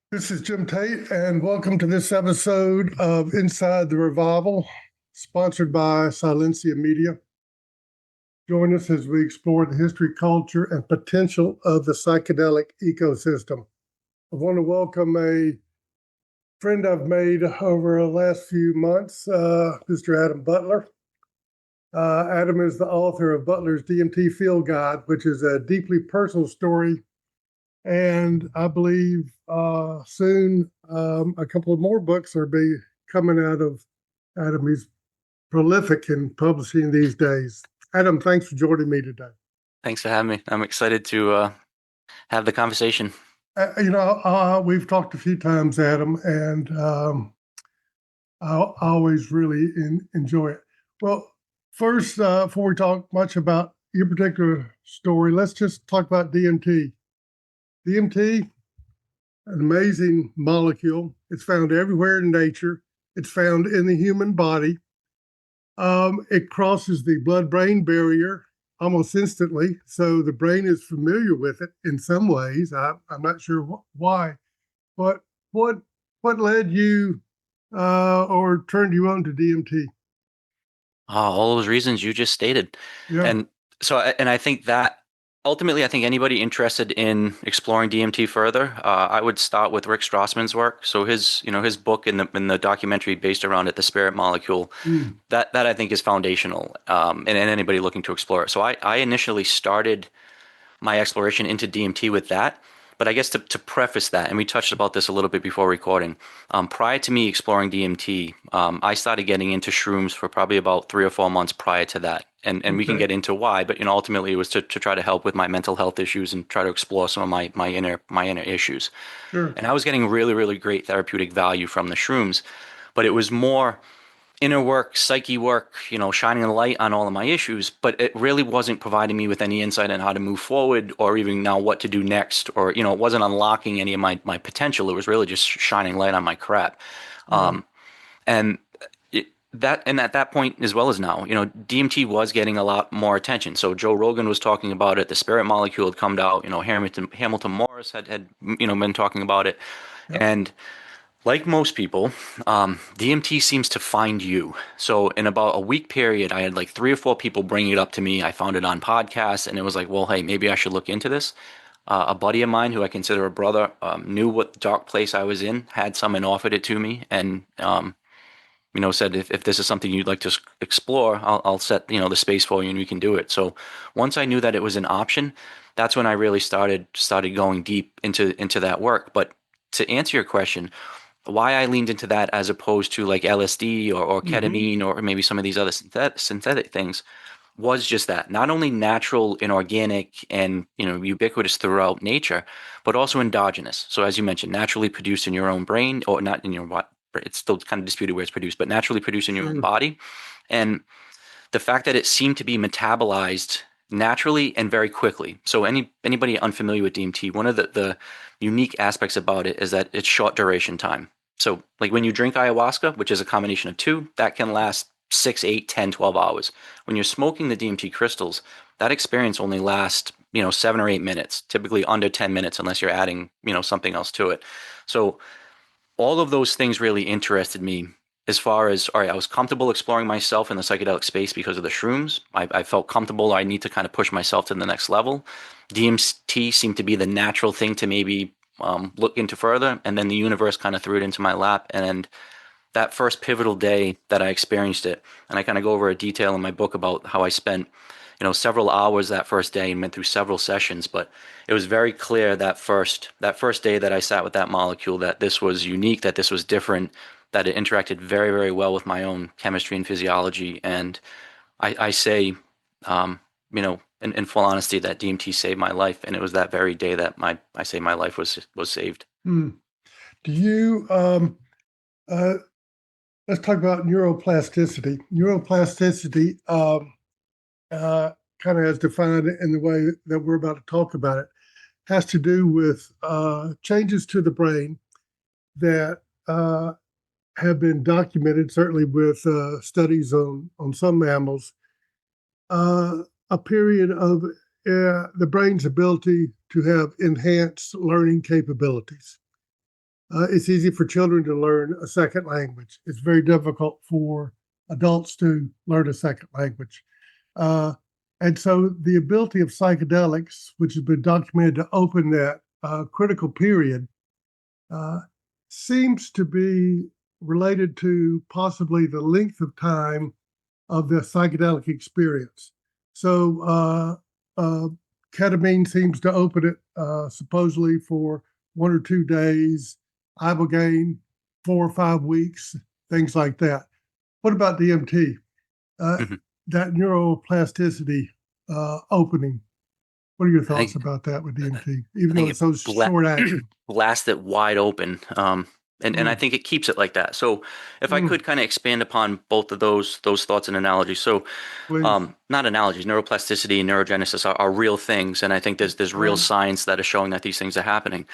This is Jim Tate, and welcome to this episode of Inside the Revival, sponsored by Silencia Media. Join us as we explore the history, culture, and potential of the psychedelic ecosystem. I want to welcome a friend I've made over the last few months, Mr. Adam Butler. Adam is the author of Butler's DMT Field Guide, which is a deeply personal story. And I believe soon a couple of more books are be coming out of Adam. He's prolific in publishing these days. Adam, thanks for joining me today. Thanks for having me. I'm excited to have the conversation. We've talked a few times, Adam, and I always really enjoy it. Well, first, before we talk much about your particular story, let's just talk about DMT. DMT, an amazing molecule. It's found everywhere in nature. It's found in the human body. It crosses the blood-brain barrier almost instantly, so the brain is familiar with it in some ways. I'm not sure why, but what led you or turned you on to DMT? All those reasons you just stated. Yeah, And and I think that ultimately, I think anybody interested in exploring DMT further, I would start with Rick Strassman's work. So his book in the documentary based around it, The Spirit Molecule, mm. that I think is foundational. And anybody looking to explore it. So I initially started my exploration into DMT with that. But I guess to preface that, and we touched about this a little bit before recording, prior to me exploring DMT, I started getting into shrooms for probably about 3 or 4 months prior to that. And we can Okay, get into why, but ultimately it was to try to help with my mental health issues and try to explore some of my inner issues. sure. And I was getting really, really great therapeutic value from the shrooms, but it was more inner work, psyche work, shining a light on all of my issues, but it really wasn't providing me with any insight on how to move forward or even now what to do next. Or, it wasn't unlocking any of my potential. It was really just shining light on my crap. Yeah. And at that point as well as now, DMT was getting a lot more attention. So Joe Rogan was talking about it. The Spirit Molecule had come out. Hamilton Morris had been talking about it. Yep. And like most people, DMT seems to find you. So in about a week period, I had like 3 or 4 people bringing it up to me. I found it on podcasts, and it was like, well, hey, maybe I should look into this. A buddy of mine, who I consider a brother, knew what dark place I was in, had some and offered it to me, and said if this is something you'd like to explore, I'll set the space for you, and we can do it. So once I knew that it was an option, that's when I really started going deep into that work. But to answer your question, why I leaned into that as opposed to like LSD or Hmm. ketamine or maybe some of these other synthetic things was just that not only natural and organic and ubiquitous throughout nature, but also endogenous. So as you mentioned, naturally produced in your own brain or not in your it's still kind of disputed where it's produced, but naturally produced in your own Sure. body. And the fact that it seemed to be metabolized naturally and very quickly. So anybody unfamiliar with DMT, one of the unique aspects about it is that it's short duration time. So like when you drink ayahuasca, which is a combination of two, that can last 6, 8, 10, 12 hours. When you're smoking the DMT crystals, that experience only lasts, 7 or 8 minutes, typically under 10 minutes, unless you're adding, something else to it. So all of those things really interested me as far as, all right, I was comfortable exploring myself in the psychedelic space because of the shrooms. I felt comfortable. I need to kind of push myself to the next level. DMT seemed to be the natural thing to maybe look into further. And then the universe kind of threw it into my lap. And that first pivotal day that I experienced it, and I kind of go over a detail in my book about how I spent, several hours that first day and went through several sessions, but it was very clear that first day that I sat with that molecule that this was unique, that this was different, that it interacted very, very well with my own chemistry and physiology. And I say, in full honesty, that DMT saved my life, and it was that very day that my life was saved. Hmm. Do you uh, let's talk about neuroplasticity. Neuroplasticity, kind of as defined in the way that we're about to talk about it, has to do with changes to the brain that have been documented, certainly with studies on some mammals, a period of the brain's ability to have enhanced learning capabilities. It's easy for children to learn a second language. It's very difficult for adults to learn a second language. Uh, and so the ability of psychedelics, which has been documented to open that critical period, uh, seems to be related to possibly the length of time of the psychedelic experience. So, ketamine seems to open it supposedly for 1 or 2 days, ibogaine 4 or 5 weeks, things like that. What about DMT? Uh, Mhm. that neuroplasticity opening. What are your I thoughts think about that with DMT, I even though think it's so short it acting? blast it wide open. And I Mm, think it keeps it like that. So if I mm, could kind of expand upon both of those thoughts and analogies. So please. not analogies, neuroplasticity and neurogenesis are real things, and I think there's real Right. science that is showing that these things are happening.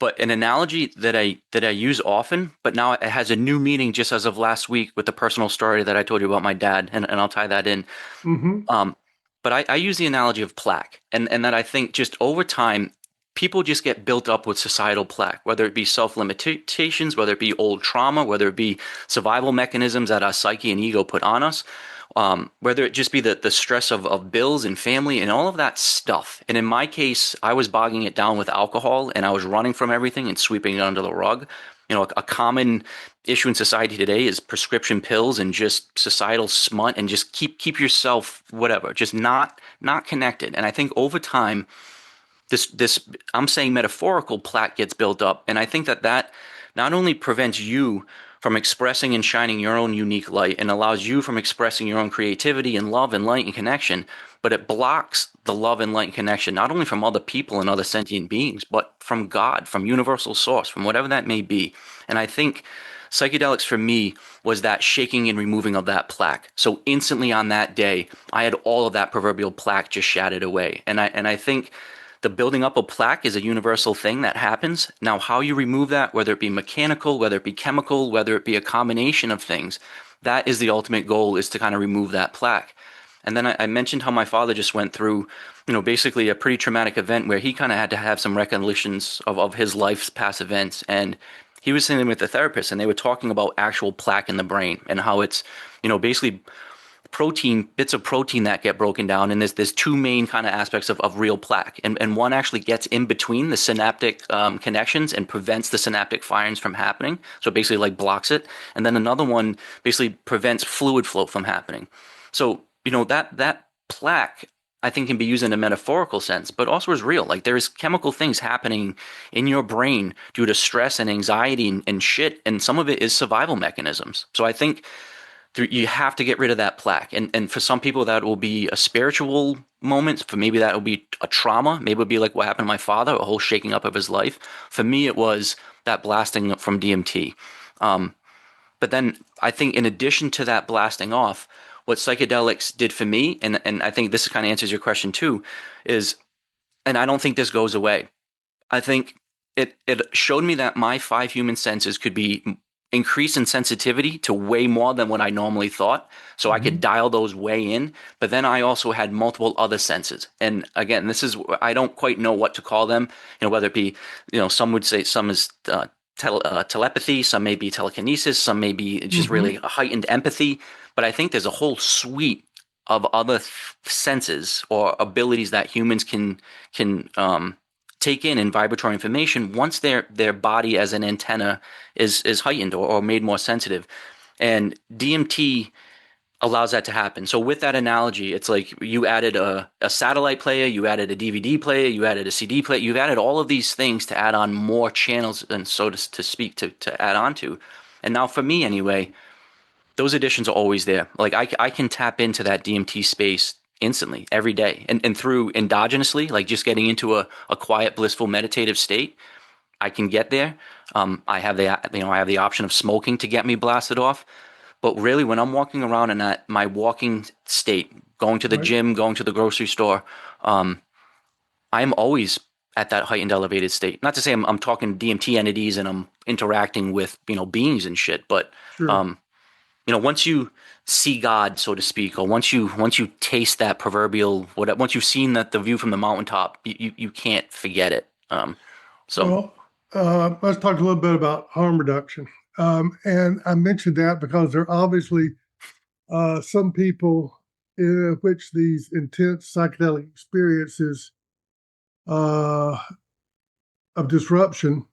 But an analogy that I use often, but now it has a new meaning just as of last week with the personal story that I told you about my dad, and I'll tie that in. Mm-hmm. Um, but I use the analogy of plaque, and that I think just over time, people just get built up with societal plaque, whether it be self limitations, whether it be old trauma, whether it be survival mechanisms that our psyche and ego put on us, whether it just be the stress of bills and family and all of that stuff. And in my case, I was bogging it down with alcohol and I was running from everything and sweeping it under the rug. A common issue in society today is prescription pills and just societal smut and just keep yourself whatever, just not connected. And I think over time, this I'm saying metaphorical plaque gets built up, and I think that not only prevents you from expressing and shining your own unique light and allows you from expressing your own creativity and love and light and connection, but it blocks the love and light and connection not only from other people and other sentient beings, but from God, from universal source, from whatever that may be. And I think psychedelics for me was that shaking and removing of that plaque. So instantly on that day, I had all of that proverbial plaque just shattered away. And I think the building up of plaque is a universal thing that happens. Now, how you remove that, whether it be mechanical, whether it be chemical, whether it be a combination of things, that is the ultimate goal, is to kind of remove that plaque. And then I mentioned how my father just went through, basically a pretty traumatic event where he kind of had to have some recollections of his life's past events. And he was sitting with a therapist and they were talking about actual plaque in the brain and how it's, basically bits of protein that get broken down, and there's two main kind of aspects of real plaque, and one actually gets in between the synaptic connections and prevents the synaptic firings from happening, so it basically like blocks it, and then another one basically prevents fluid flow from happening. So that plaque, I think, can be used in a metaphorical sense, but also is real. Like there's chemical things happening in your brain due to stress and anxiety and shit, and some of it is survival mechanisms. So I think you have to get rid of that plaque. And for some people, that will be a spiritual moment. For maybe that will be a trauma. Maybe it'll be like what happened to my father, a whole shaking up of his life. For me, it was that blasting from DMT. Um, but then I think in addition to that blasting off, what psychedelics did for me, and I think this kind of answers your question too, is, and I don't think this goes away. I think it showed me that my five human senses could be increased in sensitivity to way more than what I normally thought. So I Mm-hmm. could dial those way in. But then I also had multiple other senses. And again, this is, I don't quite know what to call them. Whether it be, some would say some is telepathy, some may be telekinesis, some may be just really Mm-hmm. a heightened empathy. But I think there's a whole suite of other senses or abilities that humans can take in vibratory information once their body as an antenna is heightened or made more sensitive. And DMT allows that to happen. So with that analogy, it's like you added a satellite player, you added a DVD player, you added a CD player, you've added all of these things to add on more channels, and so to speak, to add on to. And now for me anyway, those additions are always there. Like I can tap into that DMT space instantly every day, and through endogenously, like just getting into a quiet, blissful, meditative state, I can get there. I have the option of smoking to get me blasted off. But really, when I'm walking around in that my walking state, going to the Right. gym, going to the grocery store, um, I'm always at that heightened, elevated state. Not to say I'm talking DMT entities and I'm interacting with beings and shit, but Sure. um, once you see God, so to speak, or once you taste that proverbial once you've seen that the view from the mountaintop, you can't forget it. So Well, let's talk a little bit about harm reduction. And I mentioned that because there are obviously some people in which these intense psychedelic experiences of disruption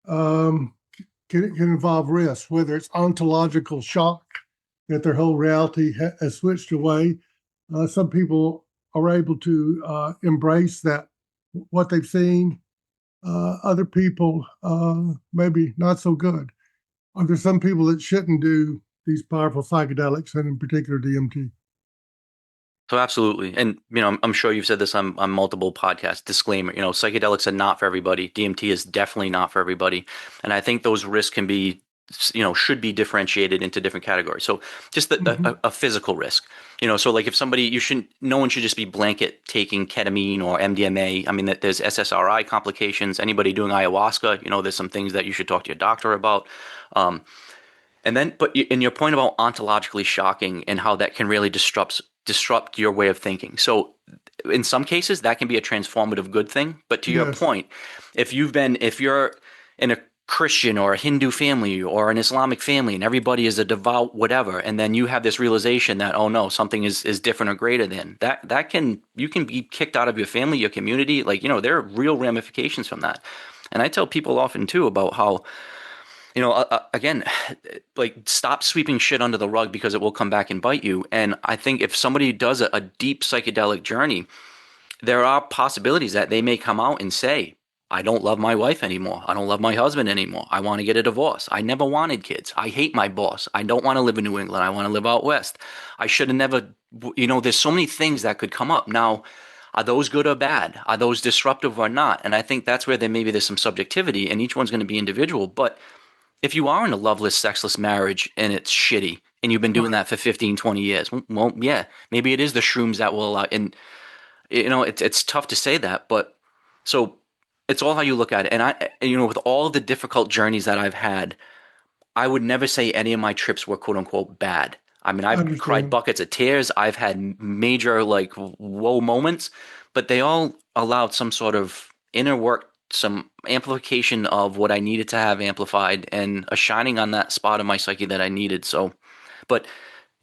um, can involve risk, whether it's ontological shock that their whole reality has switched away. Some people are able to embrace that what they've seen. Other people maybe not so good. Are there some people that shouldn't do these powerful psychedelics, and in particular DMT? So absolutely, and I'm sure you've said this on multiple podcasts. Disclaimer: psychedelics are not for everybody. DMT is definitely not for everybody, and I think those risks can be, should be differentiated into different categories. So just Mm-hmm. a physical risk, so like if somebody, no one should just be blanket taking ketamine or MDMA. I mean, that there's SSRI complications. Anybody doing ayahuasca, there's some things that you should talk to your doctor about. Um, and then, but in your point about ontologically shocking and how that can really disrupt your way of thinking. So, in some cases, that can be a transformative good thing. But to your Yes. point, if you're in a Christian or a Hindu family or an Islamic family and everybody is a devout whatever, and then you have this realization that, oh no, something is different or greater than that you can be kicked out of your family, your community. Like, there are real ramifications from that. And I tell people often too about how, again, like stop sweeping shit under the rug because it will come back and bite you. And I think if somebody does a deep psychedelic journey, there are possibilities that they may come out and say, I don't love my wife anymore. I don't love my husband anymore. I want to get a divorce. I never wanted kids. I hate my boss. I don't want to live in New England. I want to live out west. I should have never, there's so many things that could come up. Now, are those good or bad? Are those disruptive or not? And I think that's where there's some subjectivity, and each one's going to be individual. But if you are in a loveless, sexless marriage and it's shitty and you've been doing Right. that for 15, 20 years, well, yeah, maybe it is the shrooms that will allow. And, it's tough to say that, but so it's all how you look at it. And with all of the difficult journeys that I've had, I would never say any of my trips were quote unquote bad. I mean, I I've cried understand. buckets of tears. I've had major like whoa moments, but they all allowed some sort of inner work, some amplification of what I needed to have amplified, and a shining on that spot of my psyche that I needed. So, but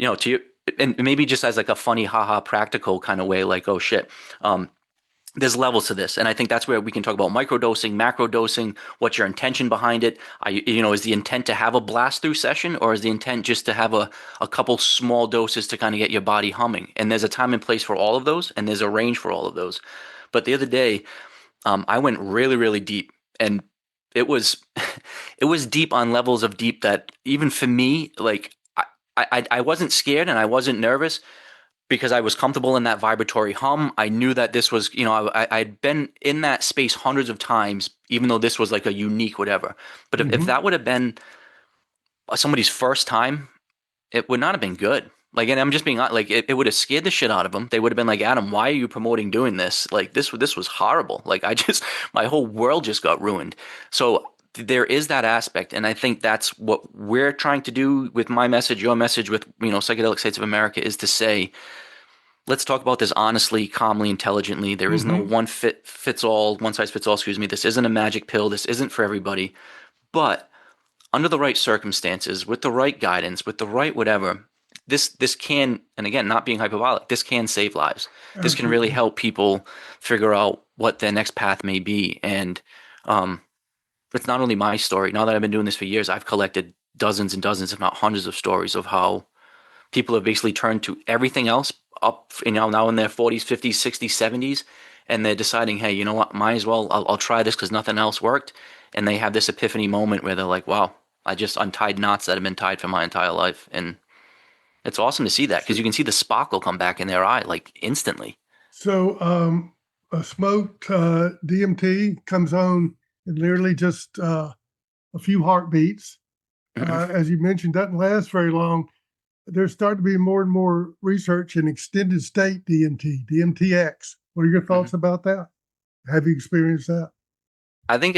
to you, and maybe just as like a funny, haha, practical kind of way, like, oh shit. There's levels to this, and I think that's where we can talk about microdosing, macrodosing. What's your intention behind it? Is the intent to have a blast through session, or is the intent just to have a couple small doses to kind of get your body humming? And there's a time and place for all of those, and there's a range for all of those. But the other day, I went really, really deep, and it was it was deep on levels of deep that even for me, like I wasn't scared and I wasn't nervous because I was comfortable in that vibratory hum. I knew that this was, I'd been in that space hundreds of times, even though this was like a unique whatever. But if Hmm. that would have been somebody's first time, it would not have been good. Like, and I'm just being like, it would have scared the shit out of them. They would have been like, Adam, why are you promoting doing this? Like, this was horrible. Like, my whole world just got ruined. So there is that aspect, and I think that's what we're trying to do with my message, your message with Psychedelic States of America, is to say, let's talk about this honestly, calmly, intelligently. There is no Hmm. one size fits all. Excuse me. This isn't a magic pill. This isn't for everybody. But under the right circumstances, with the right guidance, with the right whatever, this can, and again, not being hyperbolic, this can save lives. This can really Absolutely. help people figure out what their next path may be. And um, it's not only my story. Now that I've been doing this for years, I've collected dozens and dozens, if not hundreds, of stories of how people have basically turned to everything else up, now in their 40s, 50s, 60s, 70s, and they're deciding, hey, you know what, might as well, I'll try this because nothing else worked. And they have this epiphany moment where they're like, wow, I just untied knots that have been tied for my entire life. And it's awesome to see that because So, you can see the sparkle come back in their eye like instantly. so a smoked DMT comes on in literally just a few heartbeats. Mm-hmm. As you mentioned, doesn't last very long. There's starting to be more and more research in extended state DMT, DMTX. What are your Mm-hmm. thoughts about that? Have you experienced that? I think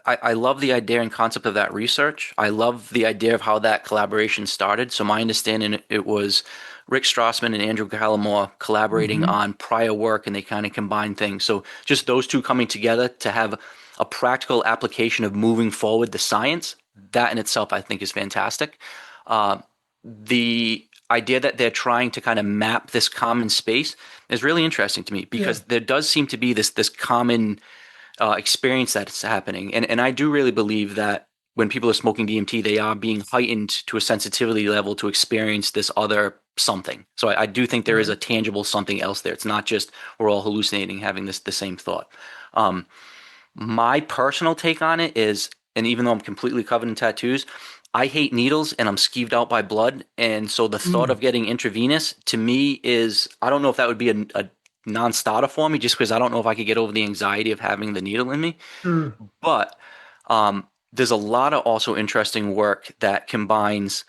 I love the idea and concept of that research. I love the idea of how that collaboration started. So my understanding, it was Rick Strassman and Andrew Gallimore collaborating Hmm. on prior work, and they kind of combined things. So just those two coming together to have a practical application of moving forward the science, that in itself I think is fantastic. Uh, the idea that they're trying to kind of map this common space is really interesting to me Yeah. because there does seem to be this common experience that's happening. And I do really believe that when people are smoking DMT, they are being heightened to a sensitivity level to experience this other something. So I do think there is Right. a tangible something else there. It's not just we're all hallucinating, having the same thought. Um, my personal take on it is, and even though I'm completely covered in tattoos, I hate needles and I'm skeeved out by blood. And so the thought Mm. of getting intravenous to me is, I don't know if that would be a non-starter for me just because I don't know if I could get over the anxiety of having the needle in me. Sure. But there's a lot of also interesting work that combines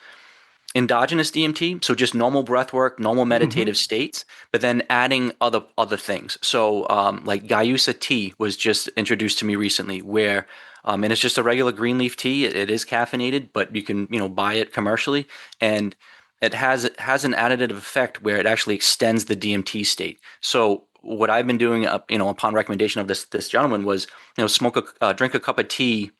endogenous DMT, so just normal breath work, normal meditative Hmm. states, but then adding other things. So like Guayusa tea was just introduced to me recently, where and it's just a regular green leaf tea. It is caffeinated, but you can buy it commercially, and it has an additive effect where it actually extends the DMT state. So what I've been doing, upon recommendation of this gentleman, was drink a cup of tea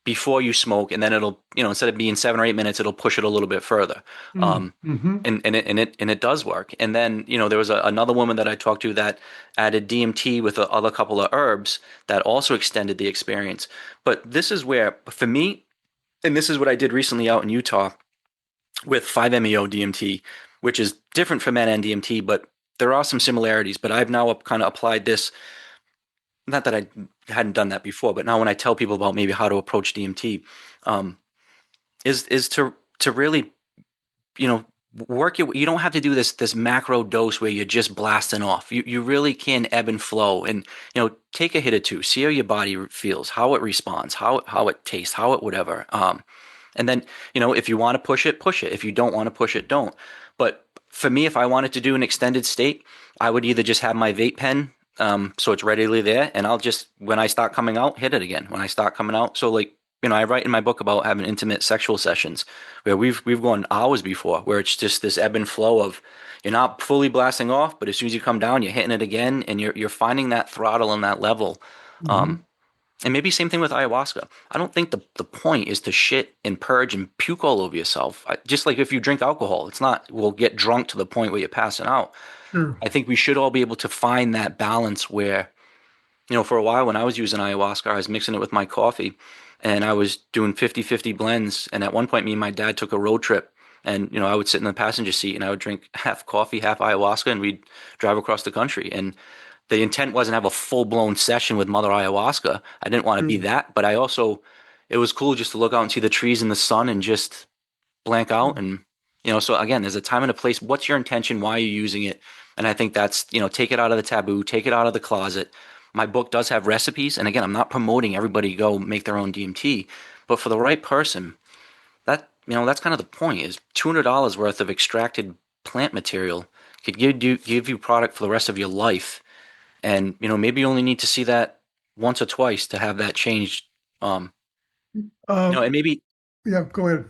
before you smoke, and then it'll, instead of being 7 or 8 minutes, it'll push it a little bit further. Mm. Um, Hmm. and it does work. And then, there was another woman that I talked to that added DMT with a other couple of herbs that also extended the experience. But this is where, for me, and this is what I did recently out in Utah with 5-MeO DMT, which is different from NN-DMT, but there are some similarities. But I've now kind of applied this, not that I hadn't done that before, but now when I tell people about maybe how to approach DMT, um, is to really, you know work it. You don't have to do this macro dose where you're just blasting off. You really can ebb and flow, and take a hit or two, see how your body feels, how it responds, how it tastes, how it whatever. And then, if you want to push it. If you don't want to push it, don't. But for me, if I wanted to do an extended state, I would either just have my vape pen, so it's readily there, and I'll just, when I start coming out, hit it again. When I start coming out, so like, I write in my book about having intimate sexual sessions where we've gone hours before, where it's just this ebb and flow of, you're not fully blasting off, but as soon as you come down, you're hitting it again, and you're finding that throttle and that level. Hmm. Um, and maybe same thing with ayahuasca. I don't think the point is to shit and purge and puke all over yourself. Just like if you drink alcohol, it's not, we'll get drunk to the point where you're passing out. Sure. I think we should all be able to find that balance where, for a while when I was using ayahuasca, I was mixing it with my coffee and I was doing 50-50 blends. And at one point, me and my dad took a road trip, and, I would sit in the passenger seat and I would drink half coffee, half ayahuasca, and we'd drive across the country. And the intent wasn't to have a full blown session with Mother Ayahuasca. I didn't want to be Sure. that, but I also, it was cool just to look out and see the trees in the sun and just blank out. And, so again, there's a time and a place. What's your intention? Why are you using it? And I think that's, take it out of the taboo, take it out of the closet. My book does have recipes. And again, I'm not promoting everybody to go make their own DMT, but for the right person, that's kind of the point, is $200 worth of extracted plant material could give you product for the rest of your life. And maybe you only need to see that once or twice to have that changed. um Um, and maybe, yeah, go ahead.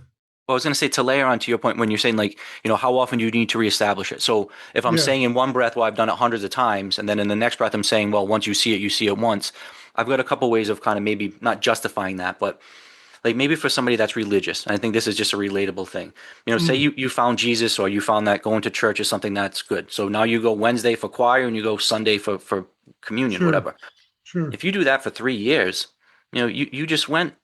well, I was going to say, to layer on to your point when you're saying, like, how often do you need to reestablish it? So if I'm Yeah. saying in one breath, well, I've done it hundreds of times, and then in the next breath I'm saying, well, once you see it once. I've got a couple ways of kind of maybe not justifying that, but like maybe for somebody that's religious, and I think this is just a relatable thing. Say Mm. you found Jesus, or you found that going to church is something that's good. So now you go Wednesday for choir and you go Sunday for communion, Sure. whatever. Sure. If you do that for 3 years, you just went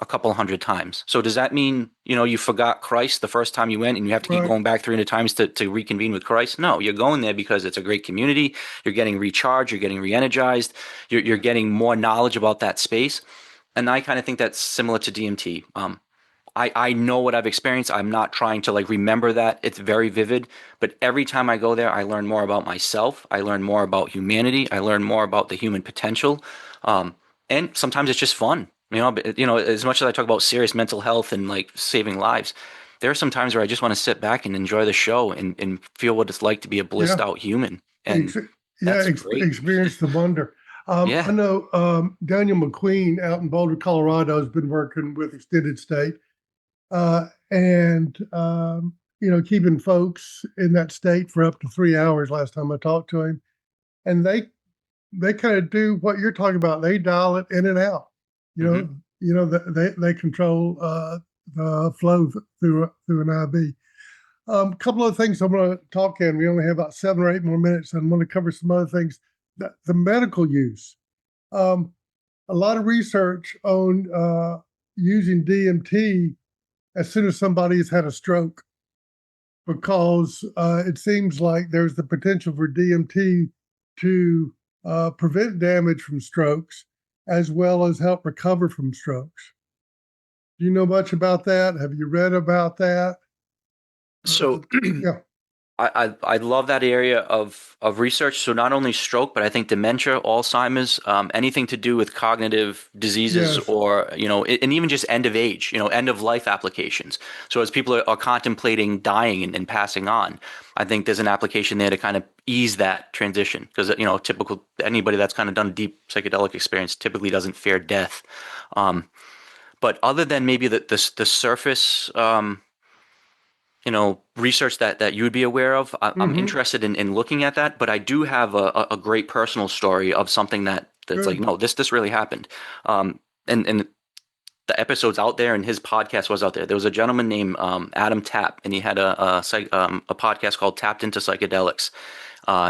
a couple hundred times. So does that mean, you forgot Christ the first time you went and you have to keep Right. going back 300 times to reconvene with Christ? No, you're going there because it's a great community. You're getting recharged. You're getting re-energized. You're getting more knowledge about that space. And I kind of think that's similar to DMT. I know what I've experienced. I'm not trying to like remember that. It's very vivid. But every time I go there, I learn more about myself. I learn more about humanity. I learn more about the human potential. And sometimes it's just fun. As much as I talk about serious mental health and like saving lives, there are some times where I just want to sit back and enjoy the show and feel what it's like to be a blissed Yeah. out human. Ex- And yeah. that's great. Experience the wonder. I Yeah. know Daniel McQueen out in Boulder, Colorado, has been working with Extended State, and keeping folks in that state for up to 3 hours. Last time I talked to him, and they kind of do what you're talking about. They dial it in and out. You Hmm. know, they control the flow through an IV. Couple of things I'm going to talk in. We only have about 7 or 8 more minutes, and I'm going to cover some other things. The medical use. Um, a lot of research on using DMT as soon as somebody's had a stroke, because it seems like there's the potential for DMT to prevent damage from strokes as well as help recover from strokes. Do you know much about that? Have you read about that? Uh, So yeah. I love that area of research. So not only stroke, but I think dementia, Alzheimer's, anything to do with cognitive diseases, Yes. or and even just end of age, end of life applications. So as people are contemplating dying and passing on, I think there's an application there to kind of ease that transition, because typical anybody that's kind of done a deep psychedelic experience typically doesn't fear death. But other than maybe the surface. Research that you would be aware of. I'm Mm-hmm. interested in looking at that, but I do have a great personal story of something that's like, Good. no, this really happened. And the episode's out there, and his podcast was out there. There was a gentleman named Adam Tapp, and he had a podcast called Tapped into Psychedelics.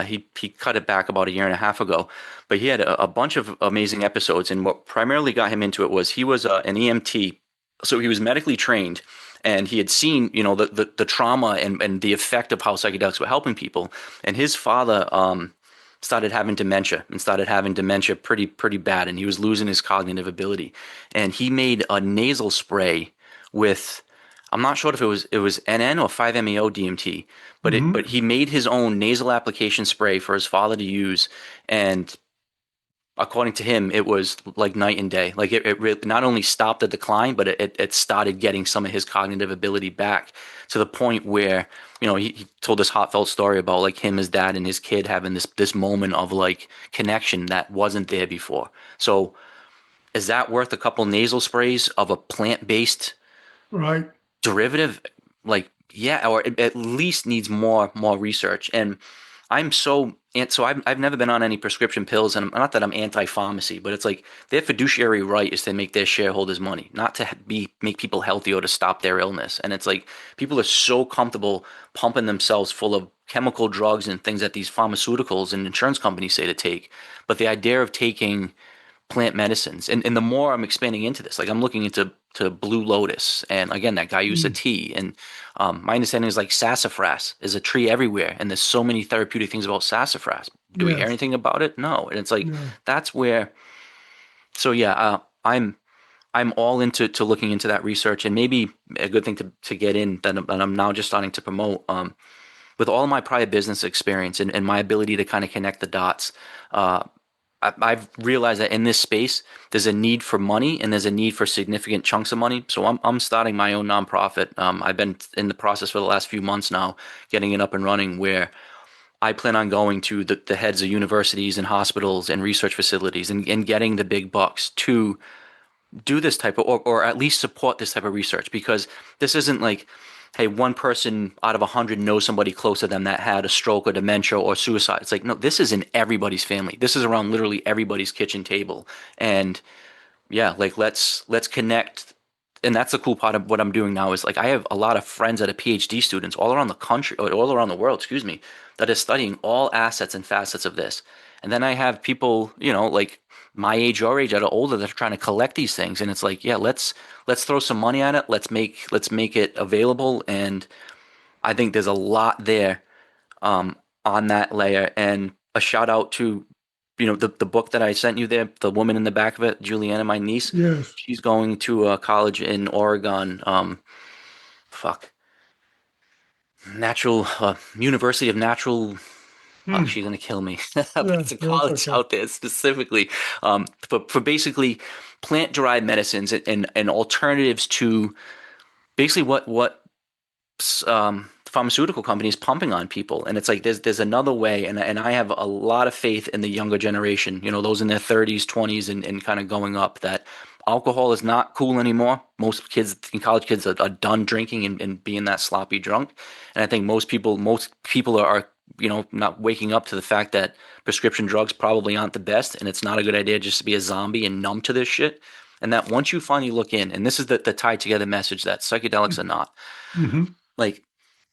He cut it back about a year and a half ago, but he had a bunch of amazing episodes. And what primarily got him into it was he was an EMT, so he was medically trained, and he had seen the trauma and the effect of how psychedelics were helping people. And his father started having dementia pretty bad, and he was losing his cognitive ability. And he made a nasal spray with, I'm not sure if it was NN or 5-MeO DMT, but Mm-hmm. he made his own nasal application spray for his father to use, and according to him, it was like night and day. Like it really not only stopped the decline, but it started getting some of his cognitive ability back, to the point where he told this heartfelt story about like him, his dad, and his kid having this moment of like connection that wasn't there before. So is that worth a couple nasal sprays of a plant-based Right. derivative? Like, yeah, or it at least needs more research. And I've never been on any prescription pills, and not that I'm anti-pharmacy, but it's like their fiduciary right is to make their shareholders money, not to make people healthy or to stop their illness. And it's like people are so comfortable pumping themselves full of chemical drugs and things that these pharmaceuticals and insurance companies say to take. But the idea of taking plant medicines, and the more I'm expanding into this, like I'm looking into Blue Lotus, and again, that guy used a Mm. tea, and my understanding is like sassafras is a tree everywhere, and there's so many therapeutic things about sassafras. Do we hear Yes. anything about it? No. And it's like No. that's where. So yeah, I'm all into looking into that research, and maybe a good thing to get in that I'm now just starting to promote. With all my prior business experience and my ability to kind of connect the dots, I've realized that in this space, there's a need for money, and there's a need for significant chunks of money. So I'm starting my own nonprofit. I've been in the process for the last few months now, getting it up and running, where I plan on going to the heads of universities and hospitals and research facilities, and getting the big bucks to do this type of, or at least support this type of research, because this isn't like, hey, one person out of 100 knows somebody close to them that had a stroke or dementia or suicide. It's like, no, this is in everybody's family. This is around literally everybody's kitchen table. And yeah, like let's connect. And that's the cool part of what I'm doing now, is like I have a lot of friends that are PhD students all around the country, or all around the world, excuse me, that are studying all assets and facets of this. And then I have people, like my age, your age, that are older, that are trying to collect these things. And it's like, yeah, let's throw some money at it. Let's make it available. And I think there's a lot there on that layer. And a shout out to, the book that I sent you there, the woman in the back of it, Juliana, my niece. Yes. She's going to a college in Oregon. Fuck, natural University of Natural. Fuck, Hmm. she's gonna kill me. But Yeah. it's a That's college okay. out there specifically for basically plant-derived medicines and alternatives to basically what pharmaceutical companies pumping on people. And it's like there's another way, and I have a lot of faith in the younger generation, those in their 30s, 20s, and kind of going up, that alcohol is not cool anymore. Most kids and college kids are done drinking and being that sloppy drunk. And I think most people are not waking up to the fact that prescription drugs probably aren't the best, and it's not a good idea just to be a zombie and numb to this shit. And that once you finally look in, and this is the tied together message that psychedelics are not Mm-hmm. like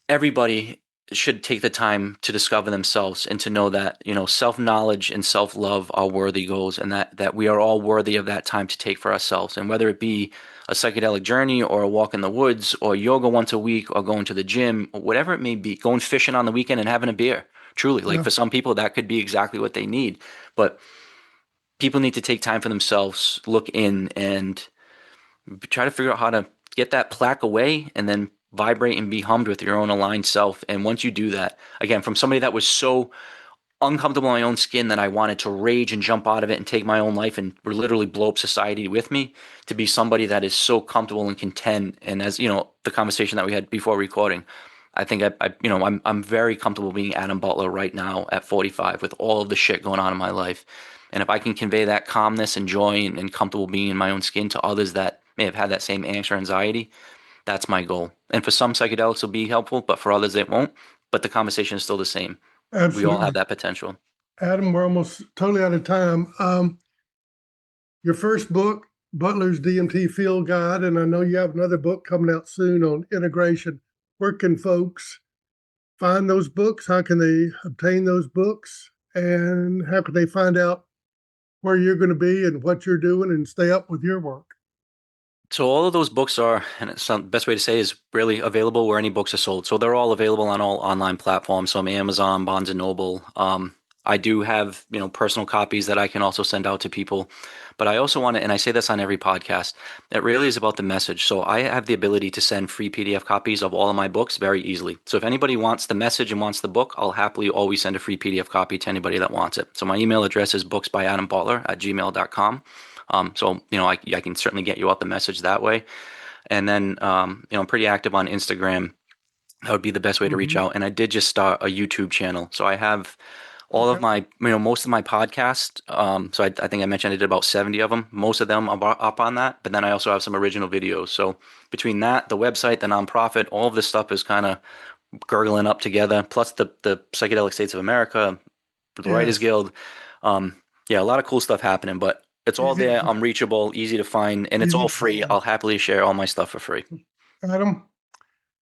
everybody should take the time to discover themselves and to know that self-knowledge and self-love are worthy goals, and that we are all worthy of that time to take for ourselves. And whether it be a psychedelic journey or a walk in the woods or yoga once a week or going to the gym or whatever it may be, going fishing on the weekend and having a beer, truly, like Yeah, for some people that could be exactly what they need. But people need to take time for themselves, look in, and try to figure out how to get that plaque away and then vibrate and be hummed with your own aligned self. And once you do that, again, from somebody that was so uncomfortable in my own skin that I wanted to rage and jump out of it and take my own life and literally blow up society with me, to be somebody that is so comfortable and content. And as the conversation that we had before recording, I think I'm very comfortable being Adam Butler right now at 45 with all of the shit going on in my life. And if I can convey that calmness and joy and comfortable being in my own skin to others that may have had that same angst or anxiety, that's my goal. And for some, psychedelics will be helpful, but for others, it won't. But the conversation is still the same. We all have absolutely. that potential. Adam, we're almost totally out of time. Your first book, Butler's DMT Field Guide, and I know you have another book coming out soon on integration. Where can folks find those books? How can they obtain those books? And how can they find out where you're going to be and what you're doing and stay up with your work? So all of those books are, and it's the best way to say is really available where any books are sold. So they're all available on all online platforms. So I'm Amazon, Barnes and Noble. I do have, personal copies that I can also send out to people. But I also want to, and I say this on every podcast, it really is about the message. So I have the ability to send free PDF copies of all of my books very easily. So if anybody wants the message and wants the book, I'll happily always send a free PDF copy to anybody that wants it. So my email address is booksbyadambutler@gmail.com. So I can certainly get you out the message that way. And then I'm pretty active on Instagram. That would be the best way to reach Mm-hmm. out. And I did just start a YouTube channel. So I have all of Okay. my, most of my podcasts. So I think I mentioned I did about 70 of them. Most of them are up on that. But then I also have some original videos. So between that, the website, the nonprofit, all of this stuff is kind of gurgling up together. Plus the Psychedelic States of America, the Writers Yes. Guild. Yeah, a lot of cool stuff happening, but it's all Easy to there. find. I'm reachable, easy to find, and it's Easy all to free. find. I'll happily share all my stuff for free. Adam,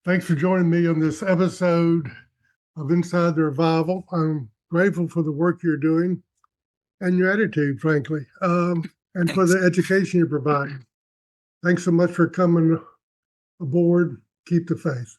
thanks for joining me on this episode of Inside the Revival. I'm grateful for the work you're doing and your attitude, frankly, and for Thanks. the education you're providing. Thanks so much for coming aboard. Keep the faith.